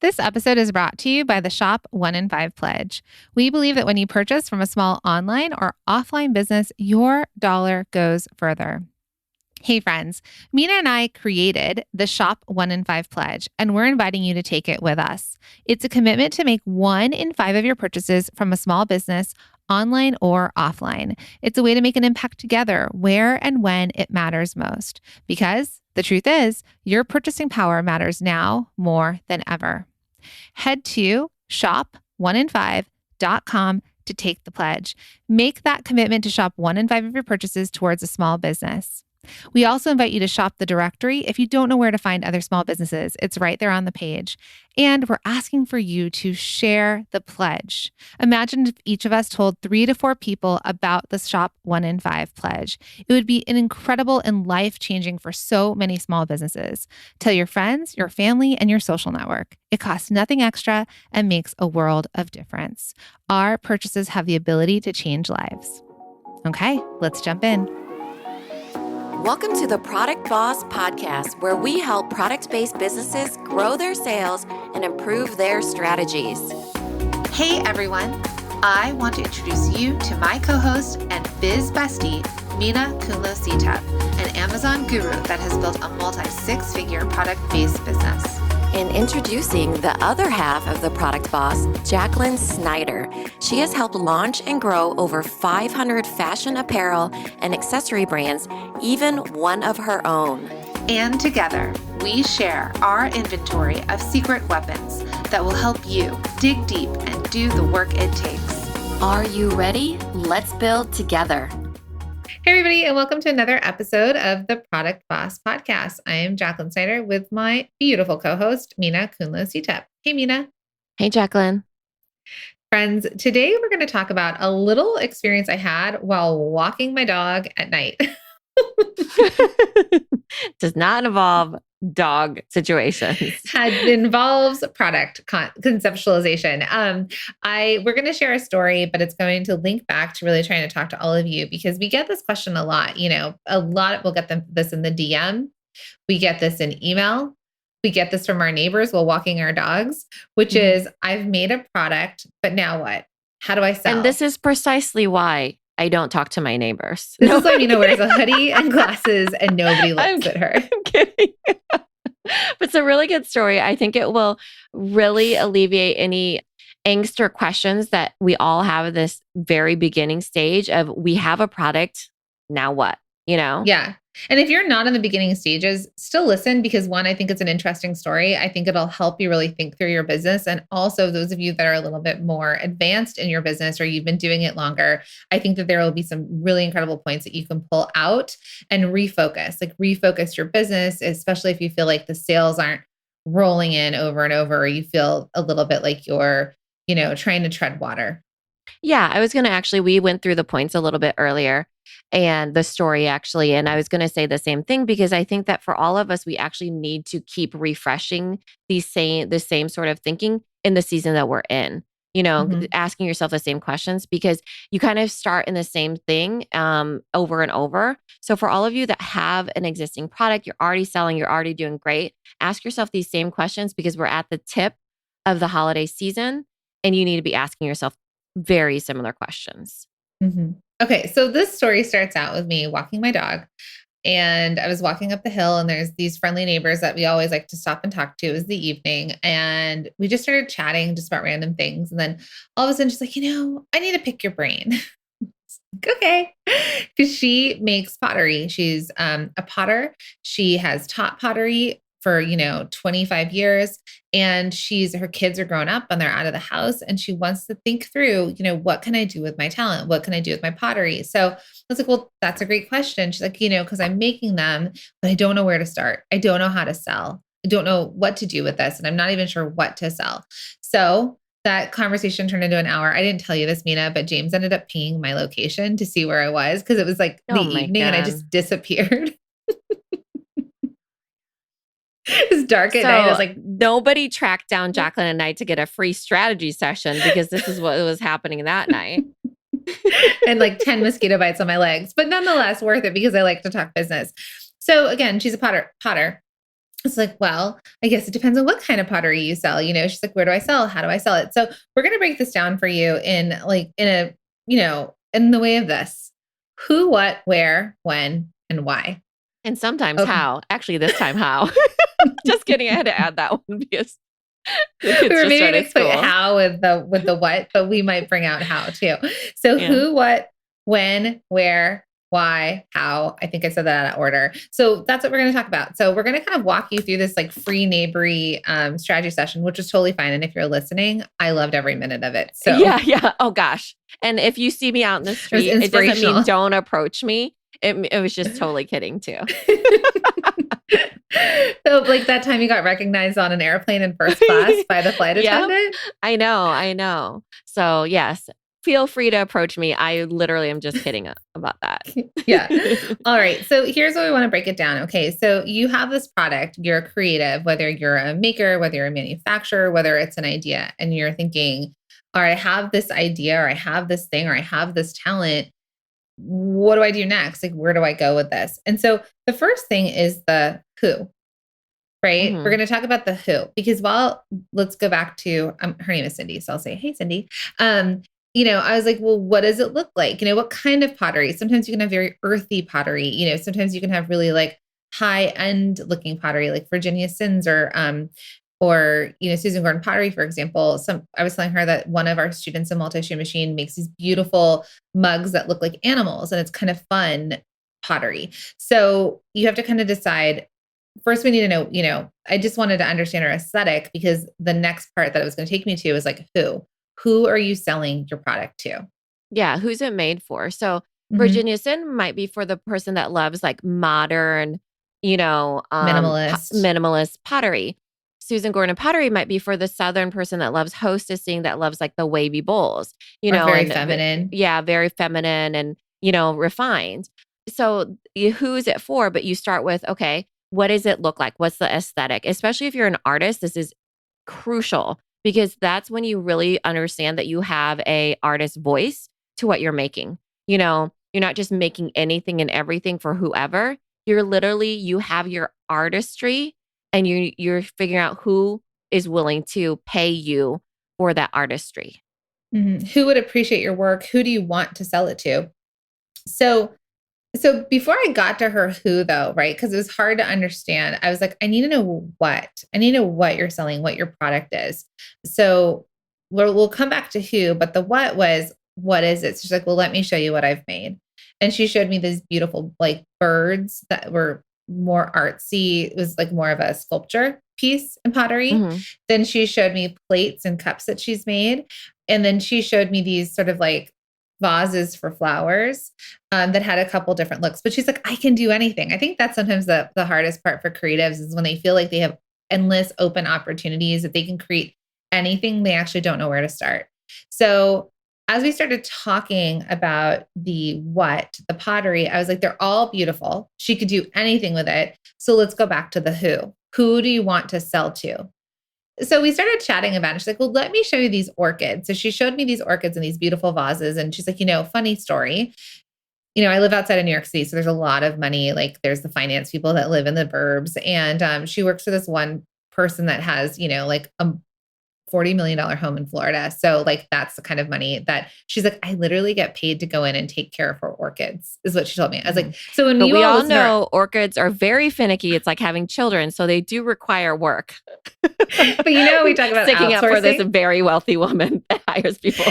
This episode is brought to you by the Shop 1 in 5 Pledge. We believe that when you purchase from a small online or offline business, your dollar goes further. Hey friends, Mina and I created the Shop 1 in 5 Pledge, and we're inviting you to take it with us. It's a commitment to make 1 in 5 of your purchases from a small business, online or offline. It's a way to make an impact together where and when it matters most. Because the truth is, your purchasing power matters now more than ever. Head to shop1in5.com to take the pledge. Make that commitment to shop 1 in 5 of your purchases towards a small business. We also invite you to shop the directory if you don't know where to find other small businesses. It's right there on the page. And we're asking for you to share the pledge. Imagine if each of us told 3 to 4 people about the Shop 1 in 5 pledge. It would be an incredible and life-changing for so many small businesses. Tell your friends, your family, and your social network. It costs nothing extra and makes a world of difference. Our purchases have the ability to change lives. Okay, let's jump in. Welcome to the Product Boss Podcast, where we help product-based businesses grow their sales and improve their strategies. Hey everyone, I want to introduce you to my co-host and biz bestie, Mina Kunlo-Sitep, an Amazon guru that has built a multi-6-figure product-based business. And introducing the other half of the Product Boss, Jacqueline Snyder. She has helped launch and grow over 500 fashion apparel and accessory brands, even one of her own. And together, we share our inventory of secret weapons that will help you dig deep and do the work it takes. Are you ready? Let's build together. Hey everybody, and welcome to another episode of the Product Boss Podcast. I am Jacqueline Snyder with my beautiful co-host, Mina Kunlo-Sitep. Hey Mina. Hey Jacqueline. Friends, today we're going to talk about a little experience I had while walking my dog at night. Does not involve dog situations. Involves product conceptualization. We're going to share a story, but it's going to link back to really trying to talk to all of you because we get this question a lot. We'll get this in the DM. We get this in email. We get this from our neighbors while walking our dogs, which is I've made a product, but now what? How do I sell? And this is precisely why I don't talk to my neighbors. This is why Mina wears a hoodie and glasses and nobody looks at her. I'm kidding. But it's a really good story. I think it will really alleviate any angst or questions that we all have at this very beginning stage of we have a product, now what? Yeah. And if you're not in the beginning stages, still listen because one, I think it's an interesting story. I think it'll help you really think through your business. And also those of you that are a little bit more advanced in your business or you've been doing it longer, I think that there will be some really incredible points that you can pull out and refocus your business, especially if you feel like the sales aren't rolling in over and over, or you feel a little bit like you're, trying to tread water. Yeah, I was going to we went through the points a little bit earlier and the story actually. And I was going to say the same thing because I think that for all of us, we actually need to keep refreshing the same sort of thinking in the season that we're in, asking yourself the same questions because you kind of start in the same thing over and over. So for all of you that have an existing product, you're already selling, you're already doing great, ask yourself these same questions because we're at the tip of the holiday season and you need to be asking yourself very similar questions. Mm-hmm. Okay. So this story starts out with me walking my dog and I was walking up the hill and there's these friendly neighbors that we always like to stop and talk to. It was the evening and we just started chatting just about random things. And then all of a sudden she's like, I need to pick your brain. Okay. Because she makes pottery. She's a potter. She has taught pottery for, 25 years and her kids are grown up and they're out of the house and she wants to think through, what can I do with my talent? What can I do with my pottery? So I was like, well, that's a great question. She's like, because I'm making them, but I don't know where to start. I don't know how to sell. I don't know what to do with this. And I'm not even sure what to sell. So that conversation turned into an hour. I didn't tell you this, Mina, but James ended up pinging my location to see where I was because it was like the evening and I just disappeared. It's dark at night. I was like, nobody tracked down Jacqueline at night to get a free strategy session because this is what was happening that night. And like 10 mosquito bites on my legs, but nonetheless worth it because I like to talk business. So again, she's a potter. It's like, well, I guess it depends on what kind of pottery you sell. She's like, where do I sell? How do I sell it? So we're going to break this down for you in the way of this: who, what, where, when, and why. And sometimes Okay. how. Actually, this time how. Just kidding. I had to add that one because the We kids were just maybe started going to put school. how with the what, but we might bring out how too. So Yeah. who, what, when, where, why, how. I think I said that out of order. So that's what we're going to talk about. So we're going to kind of walk you through this like free neighbory strategy session, which is totally fine. And if you're listening, I loved every minute of it. So Yeah. Yeah. Oh gosh. And if you see me out in the it was street, it doesn't mean inspirational. don't approach me. It was just totally kidding too. So like that time you got recognized on an airplane in first class by the flight Yep. attendant. I know. I know. So yes, feel free to approach me. I literally am just kidding about that. Yeah. All right. So here's what we want to break it down. Okay. So you have this product, you're a creative, whether you're a maker, whether you're a manufacturer, whether it's an idea, and you're thinking, all right, I have this idea, or I have this thing, or I have this talent. What do I do next? Like, where do I go with this? And so the first thing is the who, right? We're Mhm. going to talk about the who, because let's go back to, her name is Cindy. So I'll say, hey, Cindy. I was like, well, what does it look like? What kind of pottery? Sometimes you can have very earthy pottery. Sometimes you can have really like high end looking pottery, like Virginia Sins or Susan Gordon pottery, for example. I was telling her that one of our students in multi-shoe machine makes these beautiful mugs that look like animals, and it's kind of fun pottery. So you have to kind of decide. First, we need to know, I just wanted to understand her aesthetic, because the next part that it was going to take me to is like, who are you selling your product to? Yeah, who's it made for? So Mhm. Virginia Sin might be for the person that loves like modern, Minimalist minimalist pottery. Susan Gordon pottery might be for the Southern person that loves hostessing, that loves like the wavy bowls, or very and feminine. yeah, very feminine and, refined. So who is it for? But you start with, okay, what does it look like? What's the aesthetic? Especially if you're an artist, this is crucial because that's when you really understand that you have a artist voice to what you're making. You're not just making anything and everything for whoever. You have your artistry and you're figuring out who is willing to pay you for that artistry. Mhm. Who would appreciate your work? Who do you want to sell it to? So So before I got to her who though, right? Because it was hard to understand. I was like, I need to know what. I need to know what you're selling, what your product is. So we'll come back to who, but the what was, what is it? So she's like, well, let me show you what I've made. And she showed me these beautiful like birds that were more artsy. It was like more of a sculpture piece in pottery. Hmm. Then she showed me plates and cups that she's made. And then she showed me these sort of like vases for flowers that had a couple different looks. But she's like, I can do anything. I think that's sometimes the hardest part for creatives is when they feel like they have endless open opportunities, that they can create anything, they actually don't know where to start. So as we started talking about the pottery, I was like, they're all beautiful. She could do anything with it. So let's go back to the who. Who do you want to sell to? So we started chatting about it. She's like, well, let me show you these orchids. So she showed me these orchids in these beautiful vases. And she's like, funny story. I live outside of New York City, so there's a lot of money. Like there's the finance people that live in the burbs. And she works for this one person that has, like a $40 million home in Florida. So like that's the kind of money that she's like, I literally get paid to go in and take care of her orchids, is what she told me. I was Hmm. like, so when But you we all all listen to her, know orchids are very finicky. It's like having children, so they do require work. but we talk about Sticking up for this outsourcing. very wealthy woman that hires people.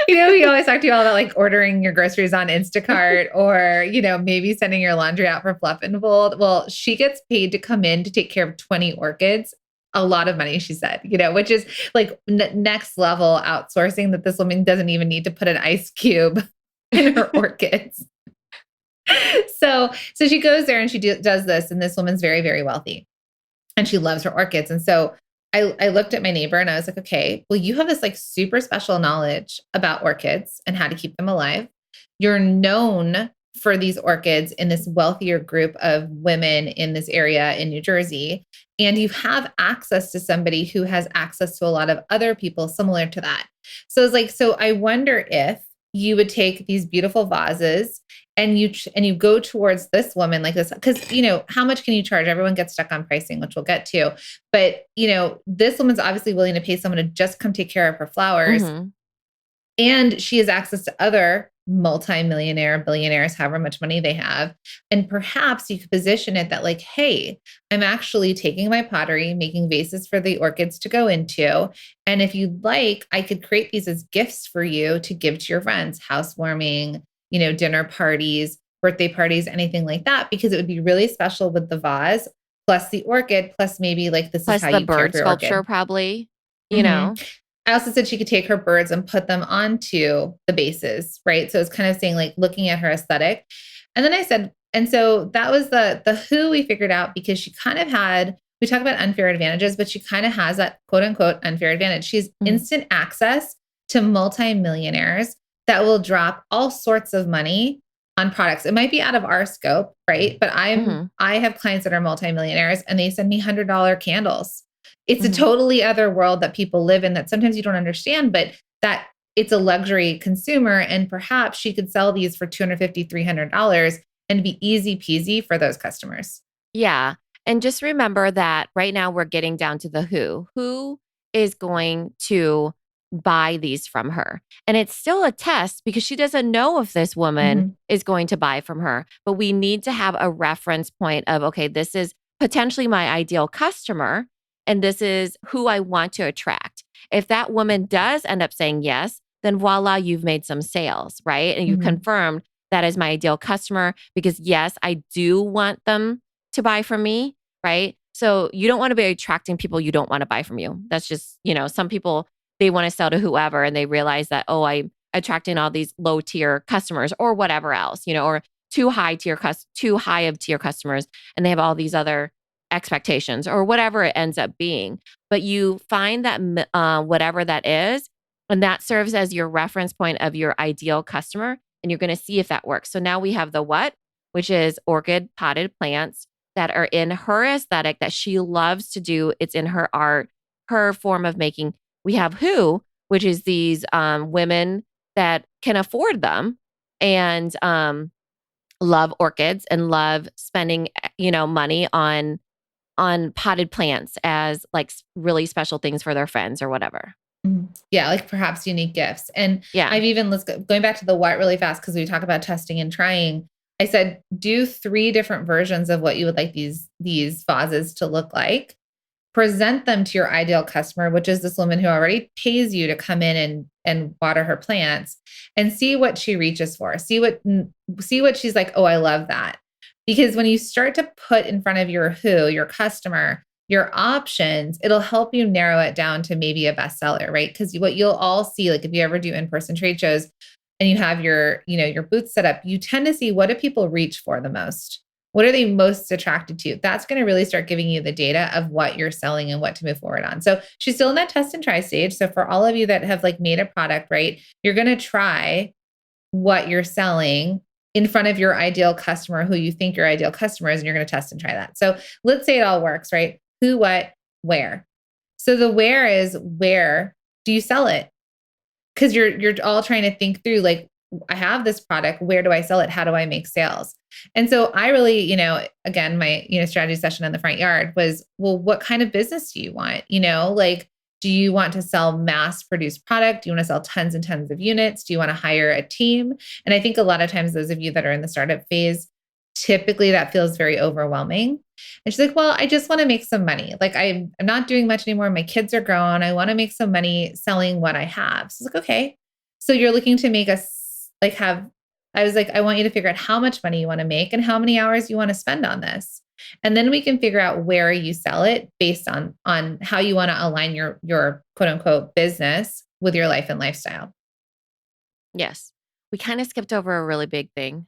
We always talk to you all about like ordering your groceries on Instacart or, maybe sending your laundry out for fluff and fold. Well, she gets paid to come in to take care of 20 orchids. A lot of money, she said, which is like next level outsourcing, that this woman doesn't even need to put an ice cube in her orchids. So she goes there and she does this. And this woman's very, very wealthy and she loves her orchids. And so I looked at my neighbor and I was like, okay, well, you have this like super special knowledge about orchids and how to keep them alive. You're known for these orchids in this wealthier group of women in this area in New Jersey. And you have access to somebody who has access to a lot of other people similar to that. So it's like, so I wonder if you would take these beautiful vases and you go towards this woman like this, because how much can you charge? Everyone gets stuck on pricing, which we'll get to. But this woman's obviously willing to pay someone to just come take care of her flowers, Mm-hmm. and she has access to other multimillionaire billionaires, however much money they have. And perhaps you could position it that, like, hey, I'm actually taking my pottery, making vases for the orchids to go into, and if you'd like, I could create these as gifts for you to give to your friends, housewarming, dinner parties, birthday parties, anything like that, because it would be really special with the vase plus the orchid plus maybe like this is Plus how the you care bird for your sculpture, orchid. probably, you hmm know? I also said she could take her birds and put them onto the bases, right? So it's kind of saying, like, looking at her aesthetic. And then I said, and so that was the who we figured out, because she kind of had, we talk about unfair advantages, but she kind of has that quote unquote unfair advantage. She's Mhm. instant access to multimillionaires that will drop all sorts of money on products. It might be out of our scope, right? But Mhm. I have clients that are multimillionaires and they send me $100 candles. It's a Mhm. totally other world that people live in that sometimes you don't understand, but that it's a luxury consumer. And perhaps she could sell these for $250, $300 and be easy peasy for those customers. Yeah. And just remember that right now we're getting down to the who. Who is going to buy these from her? And it's still a test because she doesn't know if this woman Mhm. is going to buy from her. But we need to have a reference point of, okay, this is potentially my ideal customer, and this is who I want to attract. If that woman does end up saying yes, then voila, you've made some sales, right? And you Mhm. confirmed that is my ideal customer because, yes, I do want them to buy from me, right? So you don't want to be attracting people you don't want to buy from you. That's just, some people, they want to sell to whoever and they realize that, oh, I'm attracting all these low tier customers or whatever else, or too high of tier customers, and they have all these other expectations or whatever it ends up being. But you find that whatever that is, and that serves as your reference point of your ideal customer, and you're going to see if that works. So now we have the what, which is orchid potted plants that are in her aesthetic that she loves to do. It's in her art, her form of making. We have who, which is these women that can afford them and love orchids and love spending, money on potted plants as like really special things for their friends or whatever. Mhm. Yeah, like perhaps unique gifts. And Yeah. I've even, going back to the what really fast, because we talk about testing and trying. I said, do 3 different versions of what you would like these vases to look like. Present them to your ideal customer, which is this woman who already pays you to come in and water her plants, and see what she reaches for. See what she's like, oh, I love that. Because when you start to put in front of your customer, your options, it'll help you narrow it down to maybe a bestseller, right? Because what you'll all see, like if you ever do in-person trade shows and you have your booth set up, you tend to see, what do people reach for the most? What are they most attracted to? That's going to really start giving you the data of what you're selling and what to move forward on. So she's still in that test and try stage. So for all of you that have like made a product, right, you're going to try what you're selling in front of your ideal customer, who you think your ideal customer is, and you're going to test and try that. So let's say it all works, right? Who, what, where. So the where is, where do you sell it? Because you're all trying to think through, like, I have this product, where do I sell it? How do I make sales? And so I really, again, my strategy session in the front yard was, well, what kind of business do you want? Like, do you want to sell mass produced product? Do you want to sell tons and tons of units? Do you want to hire a team? And I think a lot of times those of you that are in the startup phase, typically that feels very overwhelming. And she's like, well, I just want to make some money. Like, I'm not doing much anymore. My kids are grown. I want to make some money selling what I have. So it's like, okay. So you're looking to make us like have, I was like, I want you to figure out how much money you want to make and how many hours you want to spend on this. And then we can figure out where you sell it based on how you want to align your quote unquote business with your life and lifestyle. Yes. We kind of skipped over a really big thing.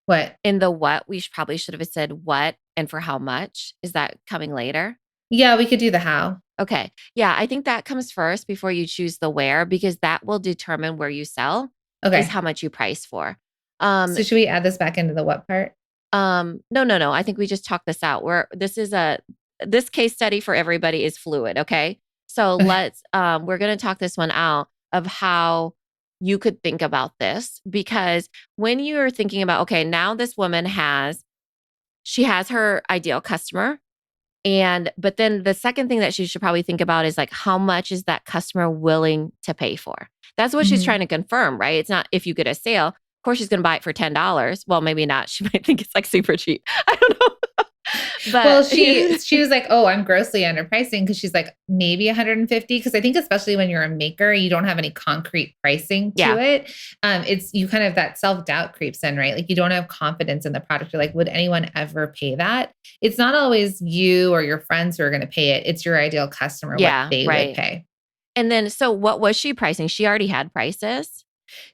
What? In the what, we probably should have said what and for how much. Is that coming later? Yeah, we could do the how. Okay. Yeah, I think that comes first before you choose the where, because that will determine where you sell is Okay. how much you price for. Um, So should we add this back into the what part? no, no, no. I think we just talked this out. This case study for everybody is fluid. Okay. So Okay. we're going to talk this one out of how you could think about this, because when you're thinking about, okay, now this woman she has her ideal customer. But then the second thing that she should probably think about is like, how much is that customer willing to pay for? That's what she's Mhm. trying to confirm, right? It's not if you get a sale. Of course, she's going to buy it for $10. Well, maybe not. She might think it's like super cheap. I don't know. Well, But she was like, "Oh, I'm grossly underpricing," because she's like, maybe 150. Because I think especially when you're a maker, you don't have any concrete pricing to yeah, it. It's you kind of that self-doubt creeps in, right? Like you don't have confidence in the product. You're like, would anyone ever pay that? It's not always you or your friends who are going to pay it. It's your ideal customer, what yeah, they would right. pay. And then, so what was she pricing? She already had prices.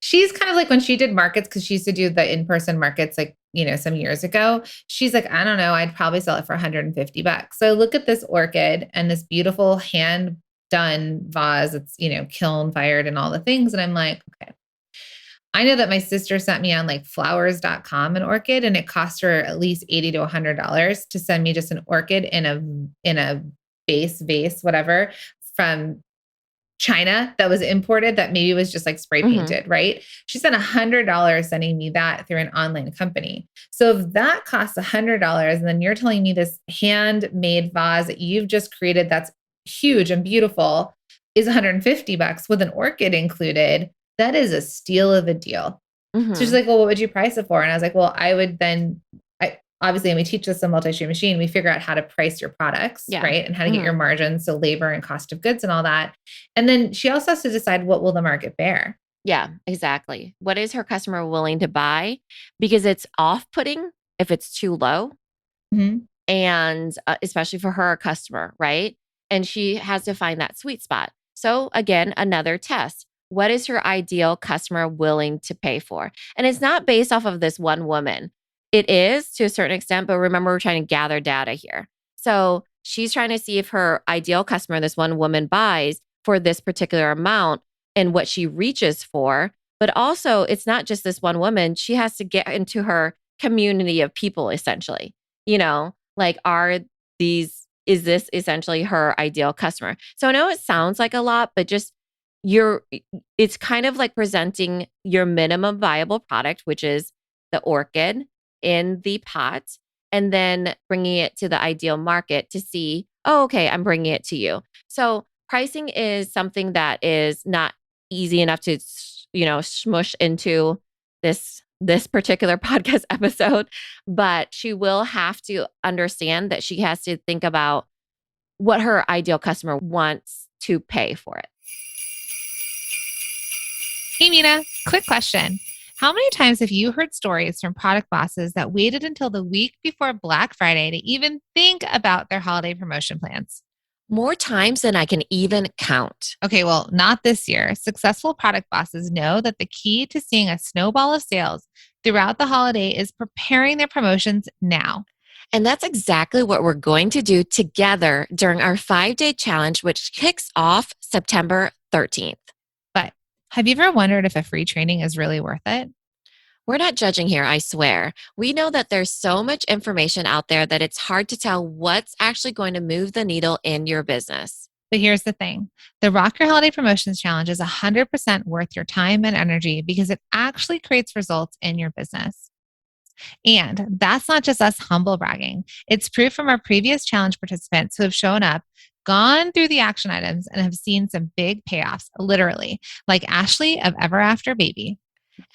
She's kind of like when she did markets, because she used to do the in-person markets like, some years ago. She's like, I don't know, I'd probably sell it for 150 bucks. So I look at this orchid and this beautiful hand done vase. It's, kiln fired and all the things. And I'm like, okay. I know that my sister sent me on like flowers.com an orchid, and it cost her at least 80 to $100 to send me just an orchid in a base vase, whatever, from China that was imported that maybe was just like spray Mhm. painted, right? She spent $100 sending me that through an online company. So if that costs $100, and then you're telling me this handmade vase that you've just created that's huge and beautiful is 150 bucks with an orchid included, that is a steal of a deal. So she's Mhm. like, well, what would you price it for? And I was like, well, I would then, obviously, and we teach this in multi-stream machine, we figure out how to price your products, Yeah. right? And how to get your Mhm. margins. So labor and cost of goods and all that. And then she also has to decide what will the market bear. Yeah, exactly. What is her customer willing to buy? Because it's off-putting if it's too low, Mhm. and especially for her customer, right? And she has to find that sweet spot. So again, another test. What is her ideal customer willing to pay for? And it's not based off of this one woman. It is to a certain extent, but remember, we're trying to gather data here. So she's trying to see if her ideal customer, this one woman, buys for this particular amount and what she reaches for. But also, it's not just this one woman. She has to get into her community of people, essentially. Like, is this essentially her ideal customer? So I know it sounds like a lot, but just you're, it's kind of like presenting your minimum viable product, which is the orchid in the pot, and then bringing it to the ideal market to see, oh, okay, I'm bringing it to you. So pricing is something that is not easy enough to, smush into this particular podcast episode, but she will have to understand that she has to think about what her ideal customer wants to pay for it. Hey, Mina, quick question. How many times have you heard stories from product bosses that waited until the week before Black Friday to even think about their holiday promotion plans? More times than I can even count. Okay, well, not this year. Successful product bosses know that the key to seeing a snowball of sales throughout the holiday is preparing their promotions now. And that's exactly what we're going to do together during our 5-day challenge, which kicks off September 13th. But have you ever wondered if a free training is really worth it? We're not judging here, I swear. We know that there's so much information out there that it's hard to tell what's actually going to move the needle in your business. But here's the thing, the Rock Your Holiday Promotions Challenge is 100% worth your time and energy because it actually creates results in your business. And that's not just us humble bragging. It's proof from our previous challenge participants who have shown up, gone through the action items, and have seen some big payoffs, literally, like Ashley of Ever After Baby.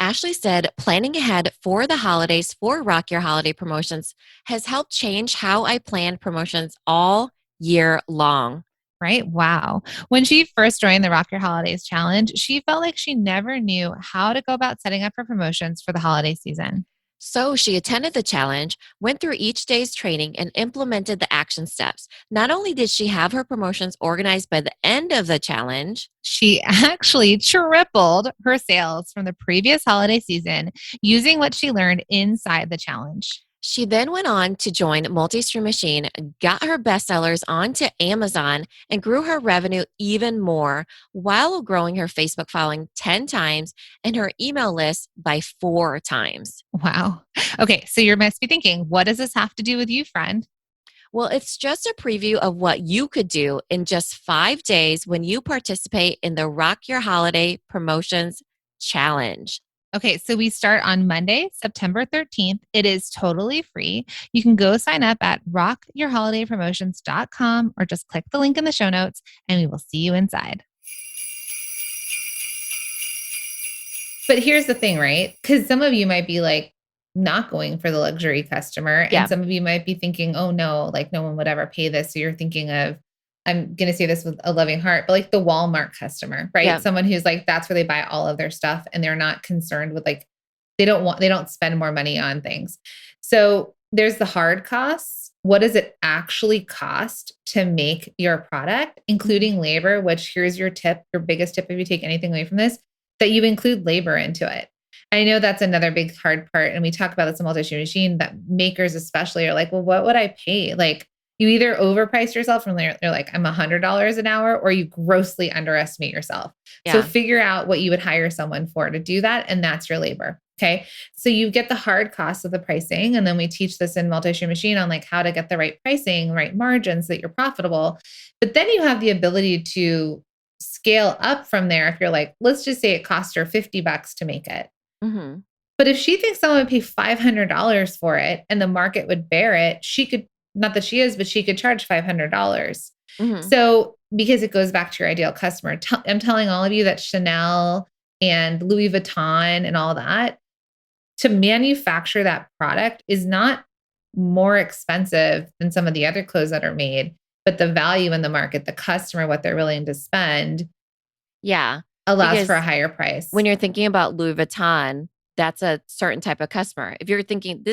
Ashley said, planning ahead for the holidays for Rock Your Holiday Promotions has helped change how I plan promotions all year long. Right? Wow. When she first joined the Rock Your Holidays challenge, she felt like she never knew how to go about setting up her promotions for the holiday season. So she attended the challenge, went through each day's training, and implemented the action steps. Not only did she have her promotions organized by the end of the challenge, She actually tripled her sales from the previous holiday season using what she learned inside the challenge. she then went on to join Multi-Stream Machine, got her bestsellers onto Amazon, and grew her revenue even more while growing her Facebook following 10 times and her email list by 4 times. Wow. Okay, so you must be thinking, what does this have to do with you, friend? Well, it's just a preview of what you could do in just 5 days when you participate in the Rock Your Holiday Promotions challenge? Okay, so we start on Monday, September 13th. It is totally free. You can go sign up at rockyourholidaypromotions.com or just click the link in the show notes and we will see you inside. But here's the thing, right? Because some of you might be like not going for the luxury customer, and Yeah. some of you might be thinking, oh no, like no one would ever pay this. So you're thinking of, I'm going to say this with a loving heart, but like the Walmart customer, right? Yeah. Someone who's like, that's where they buy all of their stuff and they're not concerned with like, they don't spend more money on things. So there's the hard costs. What does it actually cost to make your product, including labor, which here's your tip, your biggest tip if you take anything away from this, that you include labor into it. I know that's another big hard part. And we talk about this in multi-stream machine that makers especially are like, well, what would I pay? Like you either overprice yourself and they're like, I'm $100 an hour, or you grossly underestimate yourself. Yeah. So figure out what you would hire someone for to do that. And that's your labor. Okay. So you get the hard costs of the pricing. And then we teach this in multi-stream machine on like how to get the right pricing, right margins so that you're profitable. But then you have the ability to scale up from there. If you're like, let's just say it costs her $50 to make it. Mm-hmm. But if she thinks someone would pay $500 for it and the market would bear it, she could, not that she is, but she could charge $500. Mm-hmm. So because it goes back to your ideal customer, I'm telling all of you that Chanel and Louis Vuitton and all that, to manufacture that product is not more expensive than some of the other clothes that are made, but the value in the market, the customer, what they're willing to spend, allows for a higher price. When you're thinking about Louis Vuitton, that's a certain type of customer. If you're thinking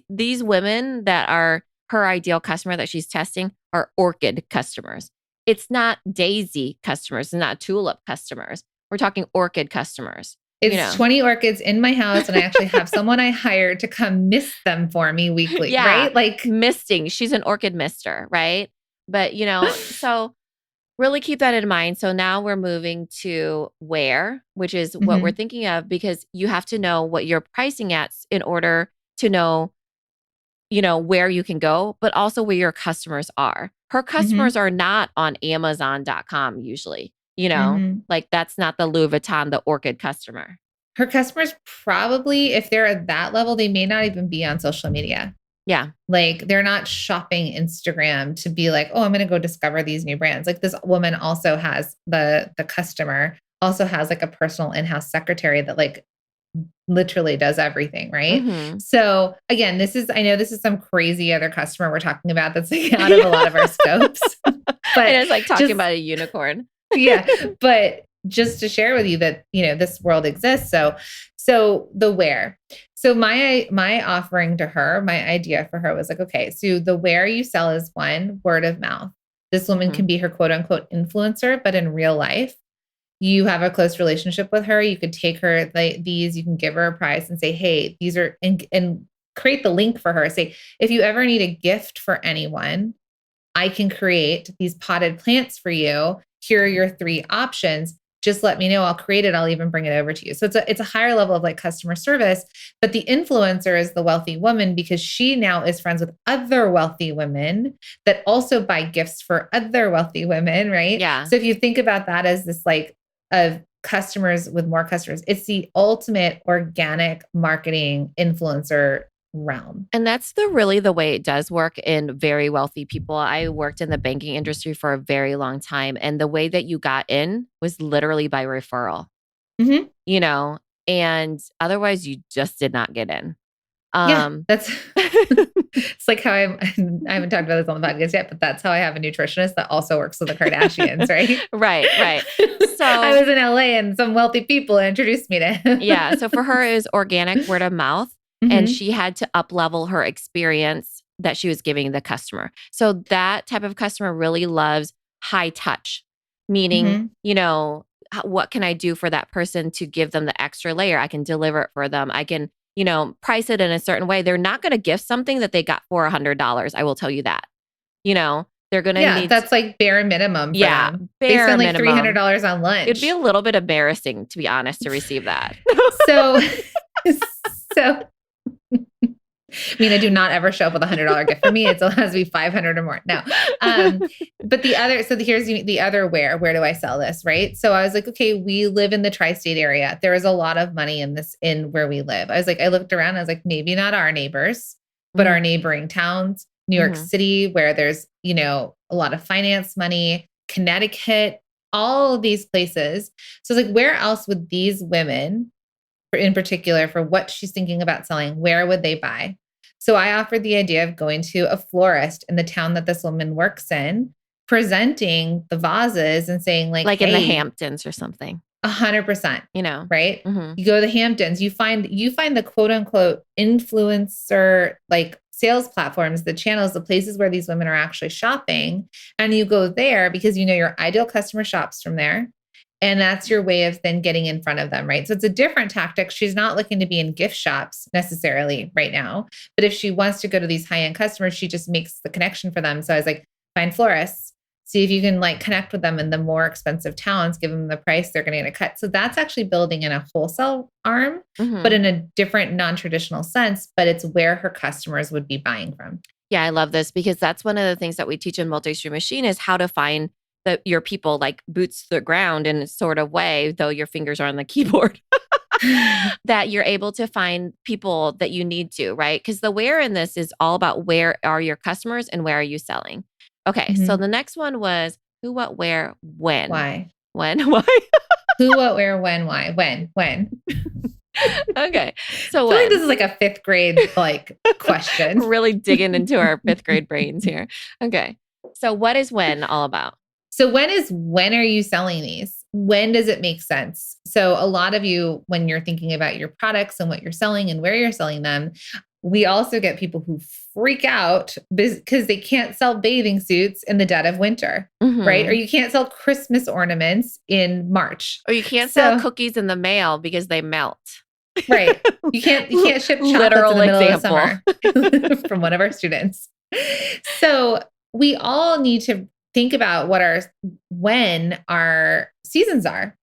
these women that are her ideal customer that she's testing are orchid customers. It's not daisy customers, it's not tulip customers. We're talking orchid customers. It's 20 orchids in my house, and I actually have someone I hired to come mist them for me weekly, right? Like misting. She's an orchid mister, right? But, so really keep that in mind. So now we're moving to where, which is what we're thinking of, because you have to know what you're pricing at in order to know, where you can go, but also where your customers are. Her customers are not on Amazon.com usually. Like that's not the Louis Vuitton, the orchid customer. Her customers probably, if they're at that level, they may not even be on social media. Yeah. Like they're not shopping Instagram to be like, oh, I'm going to go discover these new brands. Like this woman also has the customer also has like a personal in-house secretary that like literally does everything. Right. Mm-hmm. So again, I know this is some crazy other customer we're talking about that's like out of a lot of our scopes, but it's like talking about a unicorn. Yeah. But just to share with you that, this world exists. So the where. So my offering to her, my idea for her was like, okay, so the where you sell is one, word of mouth. This woman can be her quote unquote influencer, but in real life, you have a close relationship with her. You could take her these, you can give her a price and say, hey, these are, and create the link for her. Say, if you ever need a gift for anyone, I can create these potted plants for you. Here are your 3 options. Just let me know. I'll create it. I'll even bring it over to you. So it's a higher level of like customer service, but the influencer is the wealthy woman because she now is friends with other wealthy women that also buy gifts for other wealthy women. Right. Yeah. So if you think about that as this like of customers with more customers, it's the ultimate organic marketing influencer realm. And that's really the way it does work in very wealthy people. I worked in the banking industry for a very long time. And the way that you got in was literally by referral, and otherwise you just did not get in. That's it's like how I haven't talked about this on the podcast yet, but that's how I have a nutritionist that also works with the Kardashians, right? Right. So I was in LA and some wealthy people introduced me to him. Yeah. So for her, it was organic word of mouth. And she had to up level her experience that she was giving the customer. So that type of customer really loves high touch, meaning, what can I do for that person to give them the extra layer? I can deliver it for them. I can, price it in a certain way. They're not going to gift something that they got for $100. I will tell you that. They're going to need. That's like bare minimum. For them. They spend like $300 on lunch. It'd be a little bit embarrassing, to be honest, to receive that. So I mean, I do not ever show up with $100 gift for me. It has to be 500 or more. No. But here's the other where do I sell this? Right. So I was like, okay, we live in the tri-state area. There is a lot of money in where we live. I was like, I looked around, I was like, maybe not our neighbors, but our neighboring towns, New York City, where there's, a lot of finance money, Connecticut, all of these places. So it's like, where else would these women, in particular, for what she's thinking about selling, where would they buy? So I offered the idea of going to a florist in the town that this woman works in, presenting the vases and saying like in the Hamptons or something. 100%, right? Mm-hmm. You go to the Hamptons, you find the quote unquote influencer, like sales platforms, the channels, the places where these women are actually shopping. And you go there because your ideal customer shops from there. And that's your way of then getting in front of them, right? So it's a different tactic. She's not looking to be in gift shops necessarily right now. But if she wants to go to these high-end customers, she just makes the connection for them. So I was like, find florists, see if you can like connect with them in the more expensive towns, give them the price they're going to get a cut. So that's actually building in a wholesale arm, but in a different non-traditional sense, but it's where her customers would be buying from. Yeah, I love this because that's one of the things that we teach in Multi-Stream Machine is how to find your people like boots to the ground in a sort of way, though your fingers are on the keyboard, that you're able to find people that you need to, right? Because the where in this is all about where are your customers and where are you selling? Okay, so the next one was who, what, where, when. Why? When, why? Who, what, where, when, why, when. Okay, so I feel like this is like a fifth grade like question. Really digging into our fifth grade brains here. Okay, so what is when all about? So when are you selling these? When does it make sense? So a lot of you, when you're thinking about your products and what you're selling and where you're selling them, we also get people who freak out because they can't sell bathing suits in the dead of winter, right? Or you can't sell Christmas ornaments in March. Or you can't sell cookies in the mail because they melt. Right. You can't ship chocolates Literal in the middle example. of summer from one of our students. So we all need to think about when our seasons are.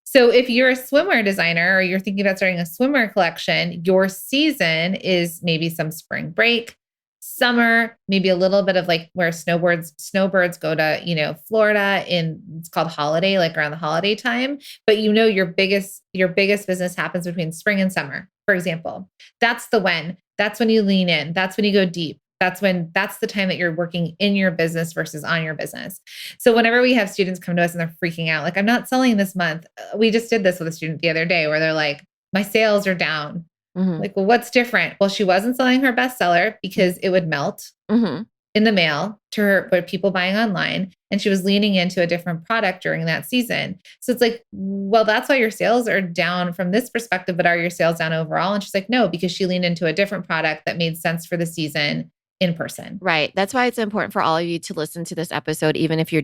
So if you're a swimwear designer or you're thinking about starting a swimwear collection, your season is maybe some spring break, summer, maybe a little bit of like where snowbirds go to, Florida it's called holiday, like around the holiday time. But your biggest business happens between spring and summer, for example. That's when you lean in. That's when you go deep. That's the time that you're working in your business versus on your business. So whenever we have students come to us and they're freaking out, like, I'm not selling this month. We just did this with a student the other day where they're like, my sales are down. Like, well, what's different? Well, she wasn't selling her bestseller because it would melt in the mail to her, but people buying online. And she was leaning into a different product during that season. So it's like, well, that's why your sales are down from this perspective, but are your sales down overall? And she's like, no, because she leaned into a different product that made sense for the season in person. Right. That's why it's important for all of you to listen to this episode, even if you're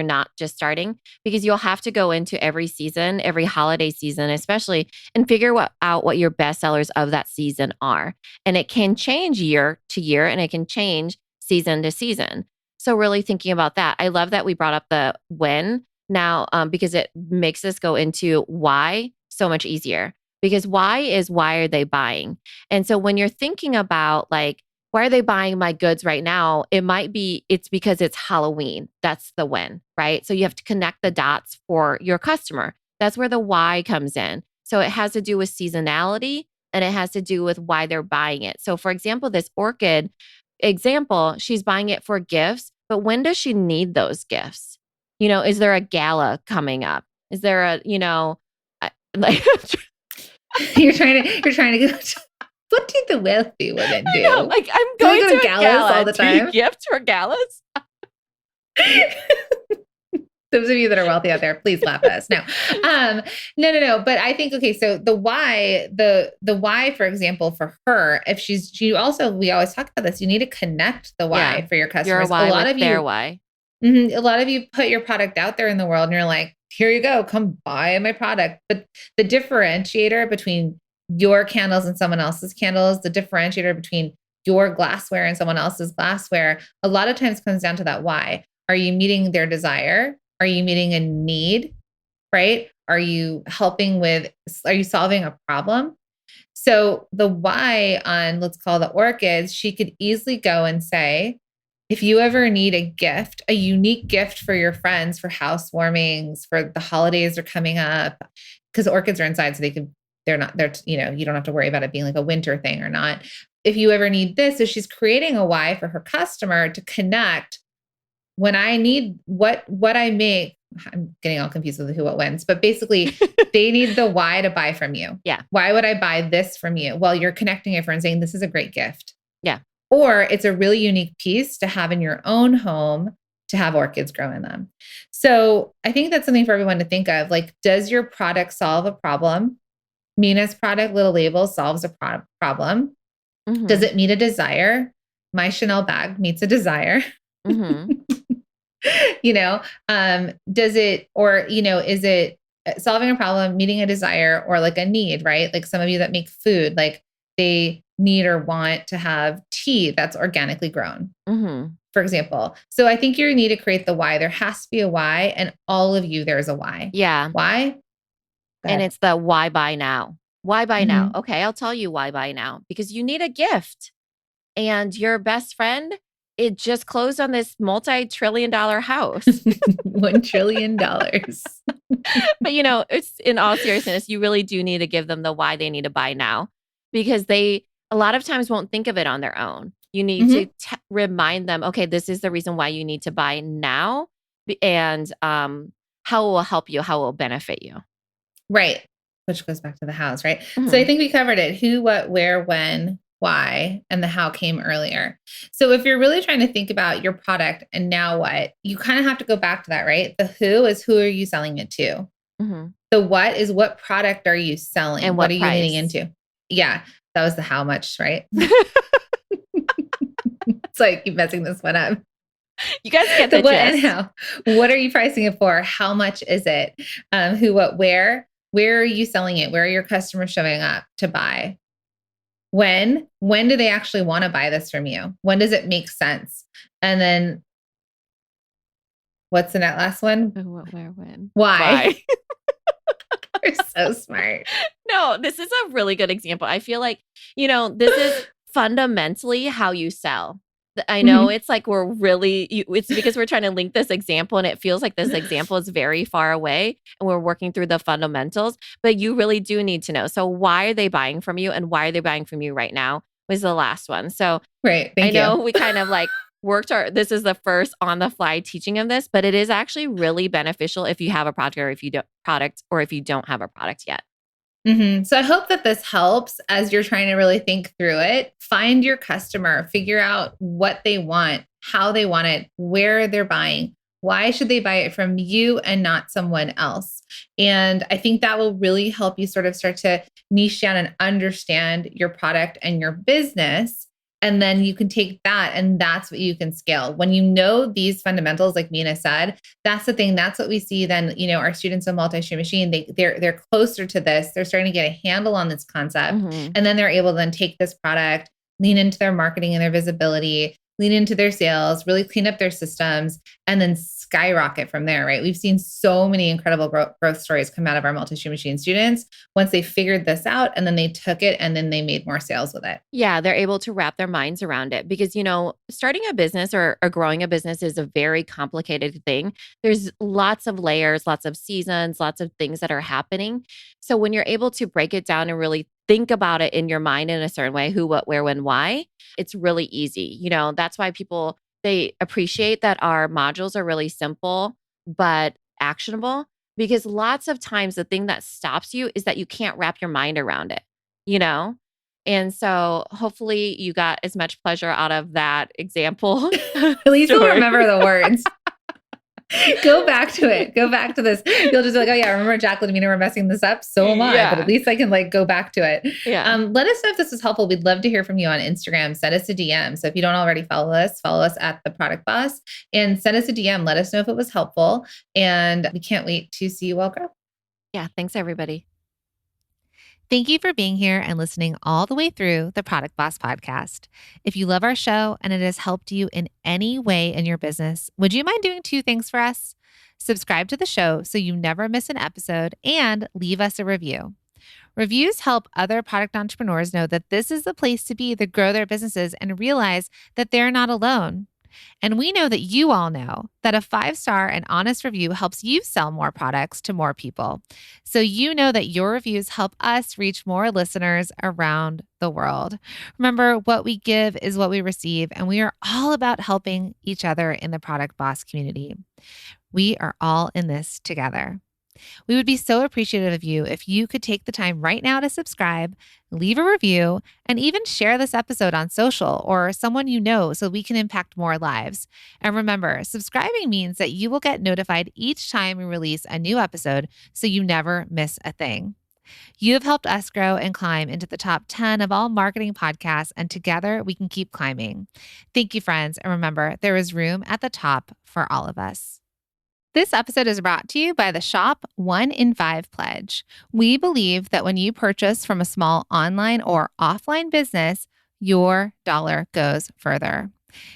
not just starting, because you'll have to go into every season, every holiday season, especially, and figure out what your best sellers of that season are. And it can change year to year and it can change season to season. So really thinking about that. I love that we brought up the when now, because it makes us go into why so much easier, because why are they buying? And so when you're thinking about like, why are they buying my goods right now? It's because it's Halloween. That's the when, right? So you have to connect the dots for your customer. That's where the why comes in. So it has to do with seasonality and it has to do with why they're buying it. So for example, this orchid example, she's buying it for gifts, but when does she need those gifts? Is there a gala coming up? Is there like you're trying to go what do the wealthy women do? I know, like I'm going to galas all the time. Gifts for galas. Those of you that are wealthy out there, please laugh at us. No. But I think, okay, so the why, for example, for her, if we always talk about this, you need to connect the why for your customers. Your why with their why. A lot of you put your product out there in the world and you're like, here you go, come buy my product. But the differentiator between your candles and someone else's candles, the differentiator between your glassware and someone else's glassware, a lot of times comes down to that why. Are you meeting their desire? Are you meeting a need? Right? Are you solving a problem? So the why on, let's call the orchids, she could easily go and say, if you ever need a gift, a unique gift for your friends for housewarmings, for the holidays are coming up, because orchids are inside, so they're not, you don't have to worry about it being like a winter thing or not. If you ever need this, so she's creating a why for her customer to connect when I need what I make. I'm getting all confused with the who, what, whens, but basically they need the why to buy from you. Yeah. Why would I buy this from you? Well, you're connecting it for and saying, this is a great gift. Yeah. Or it's a really unique piece to have in your own home to have orchids grow in them. So I think that's something for everyone to think of. Like, does your product solve a problem? Mina's product, Little Label, solves a problem. Mm-hmm. Does it meet a desire? My Chanel bag meets a desire. Mm-hmm. Does it, or, is it solving a problem, meeting a desire, or like a need, right? Like some of you that make food, like they need or want to have tea that's organically grown, for example. So I think you need to create the why. There has to be a why, and all of you, there's a why. Yeah. Why? And it's the why buy now. Why buy now? Okay, I'll tell you why buy now. Because you need a gift. And your best friend, it just closed on this multi-trillion-dollar house. $1 trillion. But it's in all seriousness, you really do need to give them the why they need to buy now, because they a lot of times won't think of it on their own. You need to remind them, okay, this is the reason why you need to buy now, and how it will help you, how it will benefit you. Right. Which goes back to the house, right? So I think we covered it. Who, what, where, when, why, and the how came earlier. So if you're really trying to think about your product and now what, you kind of have to go back to that, right? The who is, who are you selling it to? The what is, what product are you selling? And what are you price? leaning into? Yeah. That was the how much, right? So I keep messing this one up. You guys get the what gist. And how. What are you pricing it for? How much is it? Who, what, where? Where are you selling it? Where are your customers showing up to buy? When do they actually want to buy this from you? When does it make sense? And then what's in that last one? What, where, when? Why? You're so smart. No, this is a really good example. I feel like, this is fundamentally how you sell. I know it's like it's because we're trying to link this example, and it feels like this example is very far away and we're working through the fundamentals, but you really do need to know. So why are they buying from you, and why are they buying from you right now was the last one. So right. I know we kind of like this is the first on the fly teaching of this, but it is actually really beneficial if you have a product or if you don't have a product yet. So I hope that this helps as you're trying to really think through it. Find your customer, figure out what they want, how they want it, where they're buying. Why should they buy it from you and not someone else? And I think that will really help you sort of start to niche down and understand your product and your business. And then you can take that, and that's what you can scale. When you know these fundamentals, like Mina said, that's the thing. That's what we see then, our students in Multi-Stream Machine, they're closer to this. They're starting to get a handle on this concept. And then they're able to then take this product, lean into their marketing and their visibility, lean into their sales, really clean up their systems, and then skyrocket from there, right? We've seen so many incredible growth stories come out of our Multi-Stream Machine students once they figured this out, and then they took it and then they made more sales with it. Yeah, they're able to wrap their minds around it because, starting a business or growing a business is a very complicated thing. There's lots of layers, lots of seasons, lots of things that are happening. So when you're able to break it down and really think about it in your mind in a certain way, who, what, where, when, why, it's really easy. That's why they appreciate that our modules are really simple, but actionable, because lots of times the thing that stops you is that you can't wrap your mind around it, And so hopefully you got as much pleasure out of that example. At least you'll remember the words. Go back to it. Go back to this. You'll just be like, oh yeah, remember Jacqueline and Mina were messing this up? So am I. But at least I can go back to it. Yeah. Let us know if this was helpful. We'd love to hear from you on Instagram. Send us a DM. So if you don't already follow us at The Product Boss, and send us a DM. Let us know if it was helpful. And we can't wait to see you all grow. Yeah. Thanks, everybody. Thank you for being here and listening all the way through the Product Boss podcast. If you love our show and it has helped you in any way in your business, would you mind doing 2 things for us? Subscribe to the show so you never miss an episode, and leave us a review. Reviews help other product entrepreneurs know that this is the place to be to grow their businesses and realize that they're not alone. And we know that you all know that a 5-star and honest review helps you sell more products to more people. So you know that your reviews help us reach more listeners around the world. Remember, what we give is what we receive, and we are all about helping each other in the Product Boss community. We are all in this together. We would be so appreciative of you if you could take the time right now to subscribe, leave a review, and even share this episode on social or someone you know so we can impact more lives. And remember, subscribing means that you will get notified each time we release a new episode so you never miss a thing. You have helped us grow and climb into the top 10 of all marketing podcasts, and together we can keep climbing. Thank you, friends. And remember, there is room at the top for all of us. This episode is brought to you by the Shop 1 in 5 Pledge. We believe that when you purchase from a small online or offline business, your dollar goes further.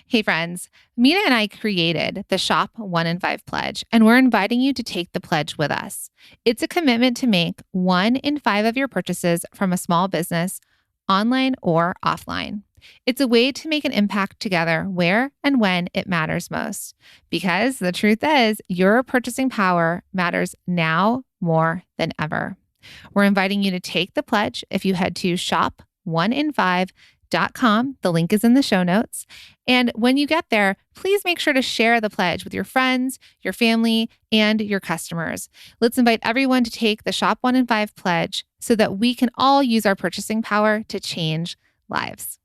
Hey friends, Mina and I created the Shop 1 in 5 Pledge, and we're inviting you to take the pledge with us. It's a commitment to make 1 in 5 of your purchases from a small business, online or offline. It's a way to make an impact together where and when it matters most. Because the truth is, your purchasing power matters now more than ever. We're inviting you to take the pledge if you head to shop1in5.com. The link is in the show notes. And when you get there, please make sure to share the pledge with your friends, your family, and your customers. Let's invite everyone to take the Shop 1 in 5 pledge so that we can all use our purchasing power to change lives.